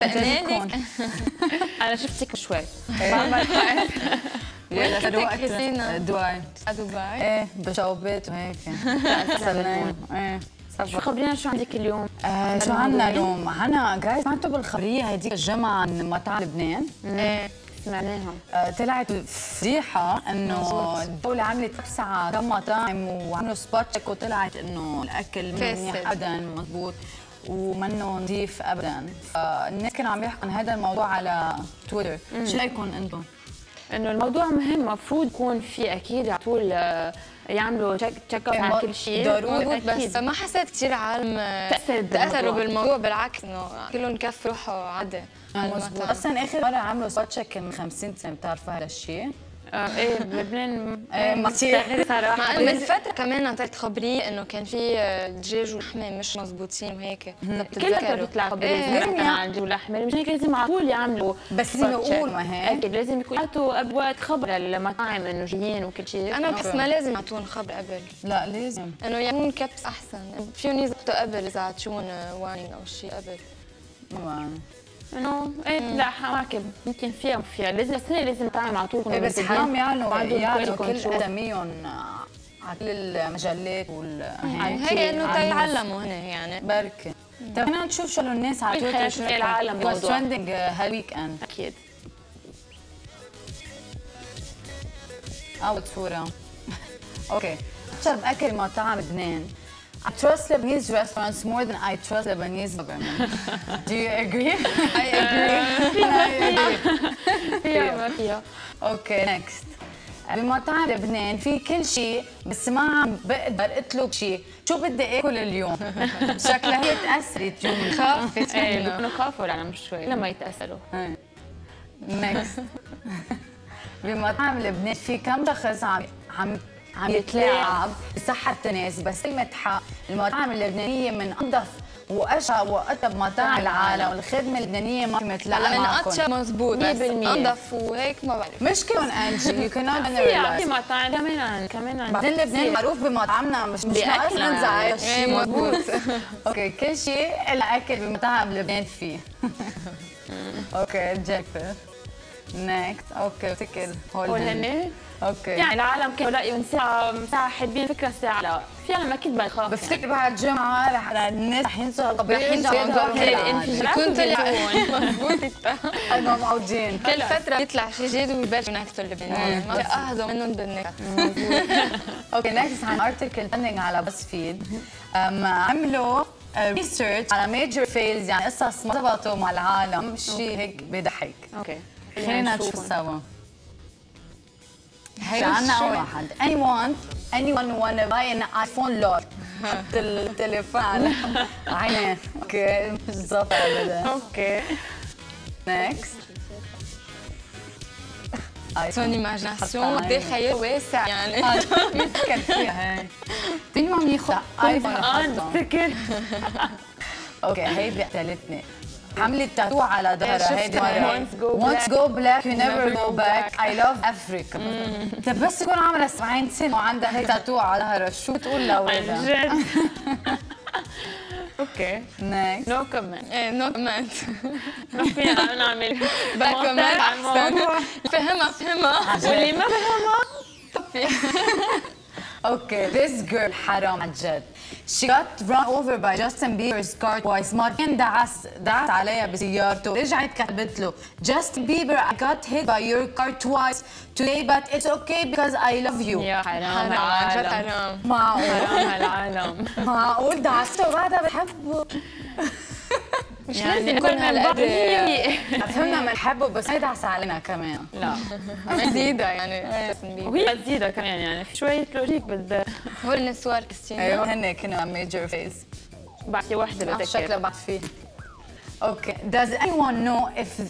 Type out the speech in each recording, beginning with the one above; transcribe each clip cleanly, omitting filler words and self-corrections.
هنالك انا شفتك شوي يلا كنت وقت تحسينا دبي دبي ايه بشوبات وهيك سلام ايه شو خبرينا شو عندك اليوم؟ شو عنا اليوم؟ عنا جايز سمعتوا بالخبريه هديك الجمعه عن مطاعم لبنان؟ ايه سمعناها. طلعت فضيحه انه الدوله عملت توسعه كم مطاعم وعملوا سبوت تشيك وطلعت انه الاكل منه منيح ابدا مضبوط ومنه نظيف ابدا، فالناس كانوا عم يحكوا عن هذا الموضوع على تويتر، شو رايكم انتم؟ انه الموضوع مهم، مفروض يكون في اكيد على طول يعملوا تشيك اب على كل شيء ضروري، بس ما حسيت كثير عالم تاثروا بالموضوع، بالعكس انه كلهم كف روحوا عادي. اصلا اخر مره عملوا سبوت تشيك من 50 سنه، بتعرفوا هذا الشيء؟ ايه بلبنان كثير صراحه. من فتره كمان طلعت خبريه انه كان في دجاج ولحمه مش مزبوطين وهيك، كلها بتطلع خبريه عن دجاج ولحمه، مش هيك لازم على طول يعملوا، بس لازم يقولوا ما هيك اكيد لازم يكون يعطوا وقت خبر للمطاعم انه جايين وكل شيء. انا بحس ما لازم يعطون خبر قبل، لا لازم انه يعملون كبس احسن، فيهم يزبطوا قبل اذا عطشون وارنينج او شيء قبل. انه ايه لا حواكب يمكن فيها لازم السنه لازم نتعامل على طول. إيه بس حرام يعلنوا كل اساميهم على كل المجلات هي انه تيعلموا هن يعني بركي. طيب خلينا نشوف شو الناس على تويتر شو العالم واتس ترندنج هالويك اند. اكيد اول صوره اوكي. اشرب اكل مطاعم لبنان. I trust Lebanese restaurants more than I trust Lebanese government. Do you agree? I agree. فيها. اوكي نكست. بمطاعم لبنان في كل شيء بس ما عم بقدر اطلب شيء، شو بدي اكل اليوم؟ شكلها هي تاثرت يوم خافت انه خافوا العالم شوي لما يتاثروا. نكست. بمطاعم لبنان في كم شخص عم يتلاعب بصحة الناس، بس كلمة حق المطاعم اللبنانية من أنظف وأشهى وأطيب مطاعم العالم، والخدمة اللبنانية ما في مثلها. هلا من أطشى مزبوط، بس أنظف وهيك ما بعرف. مش كلهم أنجي، يو كانوت جنراليز. في مطاعم كمان بعدين لبنان معروف بمطعمنا مش ناقص ننزعج. مزبوط. اوكي كل شيء إلا أكل بمطاعم لبنان فيه. اوكي جينيفر. نكست. اوكي افتكر هول هن اوكي. يعني العالم كانوا لاقيوا ساعة حابين فكرة ساعة، لا في عالم اكيد ما يخاف. بفتكر بعد الجمعة رح الناس رح ينسوا الخبرية، كنت طلعوا مضبوط انه موجودين كل فترة بيطلع شيء جديد ويبلشوا ينكتوا اللبنانيين، ما بيأهدوا منهم بالنكت. اوكي نكست عن ارتكل ترندنج على بس فيد. عملوا ريسيرش على ميجر فيلز، يعني قصص ما ضبطوا مع العالم، شيء هيك بضحك. اوكي خلينا نشوف سوا. عنا أول واحد. anyone wanna buy an iPhone lock. حط التليفون على عينيه. اوكي مش ظابط ابدا. اوكي next. سون ايماجيناسيون بدي خيال واسع يعني. بيفكر فيها هي. مين ما ياخذ ايفون بفتكر. اوكي هي بقتلتني. عملت تاتو على ظهرها هيدي مرة. Once go black you never go back. I love Africa. طب بس تكون عمرها 70 سنة وعندها هيك تاتو على ظهرها، شو بتقول لأولادها؟ اوكي next. نو كومنت. ايه نو كومنت. ما فينا نعمل باك كومنت احسن. فهمها واللي ما فهمها Okay, this girl حرام عن جد. She got run over by Justin Bieber's car twice. مرتين دعس عليها بسيارته، رجعت كتبت له Justin Bieber I got hit by your car twice today but it's okay because I love you. يا حرام عن جد حرام. معقول العالم معقول دعسته وبعدها بحبه. مش يعني لازم يكون هالقد. فهمنا بنحبه بس هي دعسة علينا كمان. لا مزيدة يعني. وهي مزيدة كمان، يعني في شوية لوجيك بدها. هول النسوار كريستينا. ايوه هن كانوا ميجر فيز. بعطي واحدة بتذكر. شكلها بعد فيه. اوكي. Does anyone know if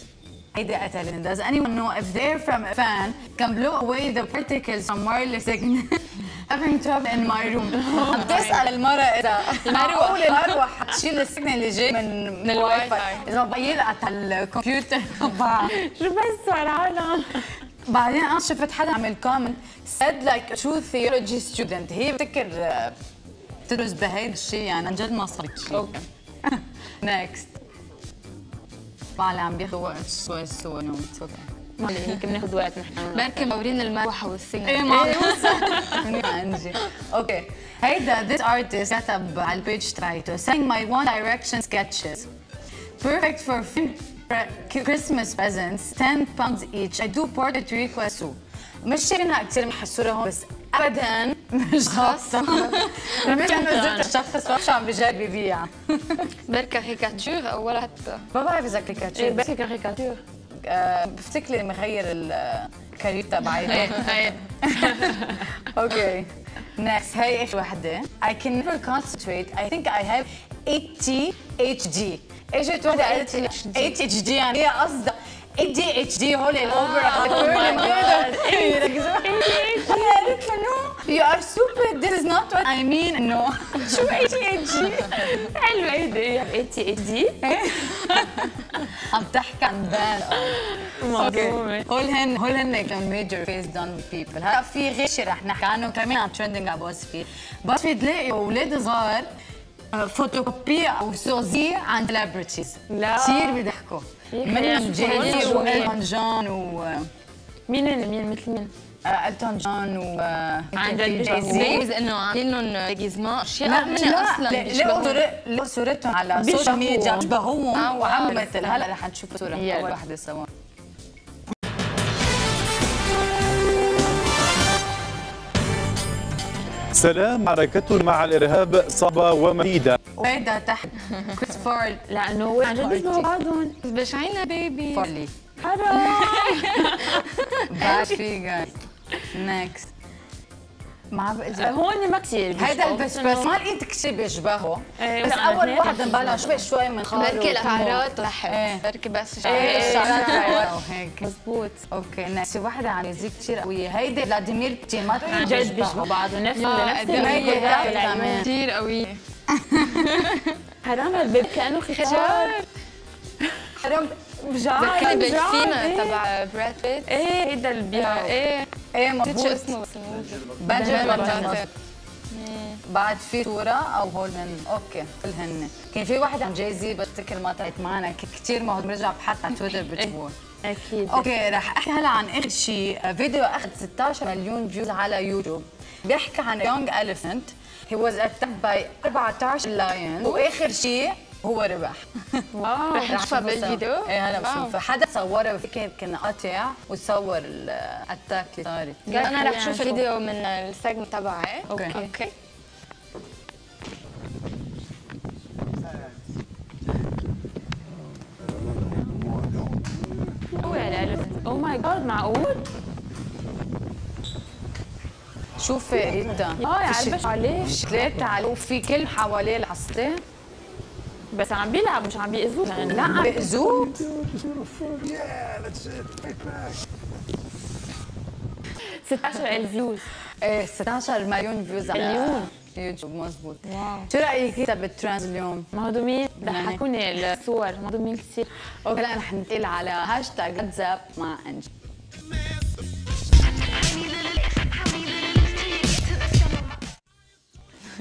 هيدي قتلتني. Does anyone know if they're from a fan can blow away the particles from wireless signal having trouble in my room. عم تسأل المرة إذا معقول المروحة حتشيل السيجنال اللي جاي من الواي فاي، إذا ما بقى يلقط الكمبيوتر تبعها. شو بس العالم. بعدين أنا شفت حدا عمل كومنت said like a true theology student. هي بتذكر بتدرس بهيدا الشيء، يعني عن جد ما صارت شيء. اوكي next. الاشباع اللي عم بياخذوا وقت شوي الصور اليوم. ما عليه هيك بناخذ وقت نحن. بركي مورين المروحه والسيجنال. ايه معروفة. انجي. اوكي. هيدا this artist كتب على البيج تاعته saying my One Direction sketches perfect for Christmas presents 10 pounds each. I do portrait requests. مش شايفينها كثير محسوره هون بس ابدا مش خاصه. مش انه زرت الشخص وش عم بجرب يبيع. بركة كاريكاتير او ولا حتى ما بعرف اذا كاريكاتير. بس كاريكاتير. بفتكر مغير الكارير تبعي. اوكي. next هي اخر وحده. I can never concentrate. I think I have ADHD. اجت وحده قالت لي ADHD يعني هي قصدها ADHD هول الاوفر قالت له no you are stupid this is not what I mean انه شو ADHD. حلوه هيدي ADHD. عم تحكي عن بان. مظلومه. هول هن كان ميجر فيس دون بيبل. هلا في غير شيء رح نحكي عنه كمان عن ترندنج على بوزفيد. بوزفيد تلاقي اولاد صغار فوتوكوبي او سوزي عن سيلبرتيز. لا كثير بيضحكوا. منهم جاي وإلتون جون مين مثل مين؟ إلتون جون عن جد بيجوز انه عاملين لهم ديجيزمان اشياء منها اصلا لقوا صورتهم على السوشيال ميديا بيشبهوهم وعم مثل. هلا رح نشوف صورة اول وحده سوا. سلام معركة مع الإرهاب صبا ومديدة. وهيدا تحت كريستوفر لأنه هو عن جد بيشبهوا بعضهم. بشعينا بيبي فارلي. حرام. باد فيجر. نيكست. ما بقى هون ما كثير هيدا بس ما لقيت كثير بيشبهوا. بس أول واحد نبلش شوي من خاله. بركي الشعرات ضحك. بركي بس الشعرات وهيك. مزبوط. اوكي ناس وحده عم يزيد كثير قويه. هيدي فلاديمير بوتين ما عن جد بيشبهوا بعضهم نفس كثير قويه. حرام البيب كانه خجار. حرام بركي بالفيلم تبع براد بيت. ايه هيدا اللي بيلعب. ايه مضبوط. شو اسمه بس بنجامين. بعد في صورة أو هول هن أوكي كل هن. كان في واحد عن جايزي بفتكر ما طلعت معنا كثير ما هو برجع بحط على تويتر بتشوفوه. أكيد. أوكي رح أحكي هلا عن آخر شيء فيديو أخذ 16 مليون فيوز على يوتيوب. بيحكي عن يونج elephant. He was attacked by 14 lions وآخر شيء هو ربح. واو. رح نشوفها بالفيديو. ايه هلا بشوفها. حدا صوره بفكر كان قاطع وصور الاتاك اللي صارت. انا رح اشوف الفيديو من السيجمنت تبعي. اوكي. او ماي جاد معقول؟ شوفي ريتا. يعربش عليه. ثلاثة عليه وفي كل حواليه العصته. بس عم بيلعب مش عم بيأذوه. لا عم بيأذوه. 16,000 فيوز. ايه 16 مليون فيوز على يوتيوب مزبوط. شو رأيك انت بالترند اليوم؟ مهضومين ضحكوني الصور مهضومين كثير. اوكي هلا رح ننتقل على هاشتاج واتساب مع انجي.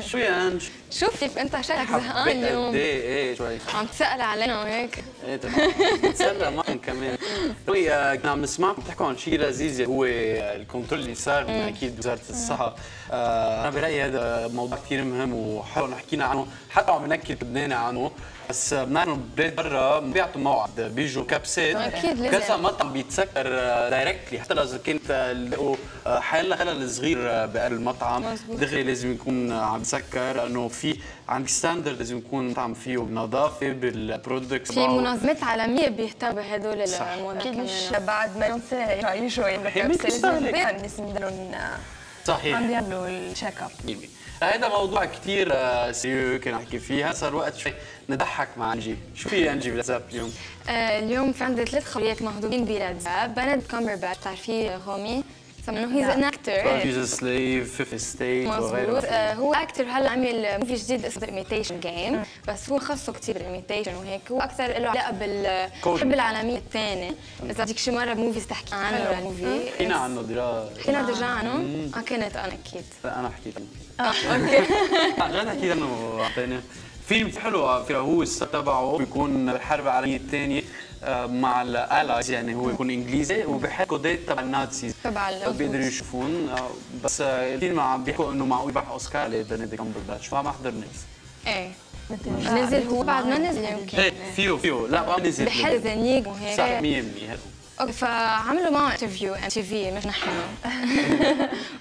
شو يا انج؟ شوف كيف انت شكلك زهقان اليوم. ايه شوي عم تسأل علينا وهيك. ايه تمام بتسلى معكم كمان. شوي كنا عم نسمعكم تحكوا عن شيء لذيذ هو الكنترول اللي صار من اكيد وزاره الصحه. انا برايي هذا موضوع كثير مهم وحلو نحكينا عنه حتى عم نحكي لبنان عنه. بس بنعرف بلاد برا بيعطوا موعد بيجوا كبسات اكيد لازم كذا مطعم بيتسكر دايركتلي حتى لو اذا كانت لقوا حالة خلل صغير بقلب المطعم دغري لازم يكون عم يتسكر لانه في عندك ستاندرد لازم يكون مطعم فيه بنظافه بالبرودكت. في منظمات عالميه بيهتموا بهدول اكيد مش بعد ما يعيشوا يعملوا كبسه الناس بدهم صحيح عم بيعملوا التشيك اب. هذا موضوع كثير سيريو كنا نحكي فيه. صار وقت شوي نضحك مع انجي. شو في انجي بلاتزاب اليوم؟ اليوم في عندي 3 خوليات مهضومين بلاتزاب. بنديكت كامبرباتش بتعرفيه هومي انه هيز ان اكتر. فيوز سليف فيفث ستيت وغيره. هو اكتر هلا عامل موفي جديد اسمه ايميتيشن جيم بس هو خصه كثير بالايميتيشن وهيك. هو اكثر له علاقه بالحب العالميه الثانيه. اذا بدك شي مره موفيز تحكي عنه ولا موفي حكينا عنه دراسه. حكينا ديجا عنه. كانت انا اكيد. لا انا حكيت عنه. اوكي. عن جد حكيت عنه اعطيني. فيلم حلو على فكره، هو السبب تبعه بيكون بالحرب العالميه الثانيه مع الاليز، يعني هو يكون انجليزي وبيحكوا ديت تبع النازيز تبع بيقدروا يشوفون. بس الفيلم عم بيحكوا انه معقول يربح اوسكار لبنديكت كامبرباتش، فما حضرني. ايه نزل هو بعد ما نزل يمكن. ايه فيه لا ما نزل بحل زنيق وهيك. صح 100%. اوكي فعملوا معه انترفيو ام تي في مش نحن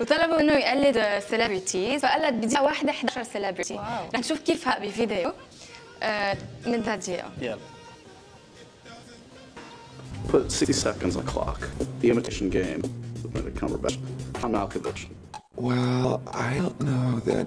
وطلبوا انه يقلد سيلبرتيز، فقلد بدقيقه واحده 11 سيلبرتي. رح نشوف كيف بفيديو من ذات دقيقه. يلا. Put 60 seconds on the clock. The Imitation Game with Benedict Cumberbatch. I'm Malkovich. Well, I don't know that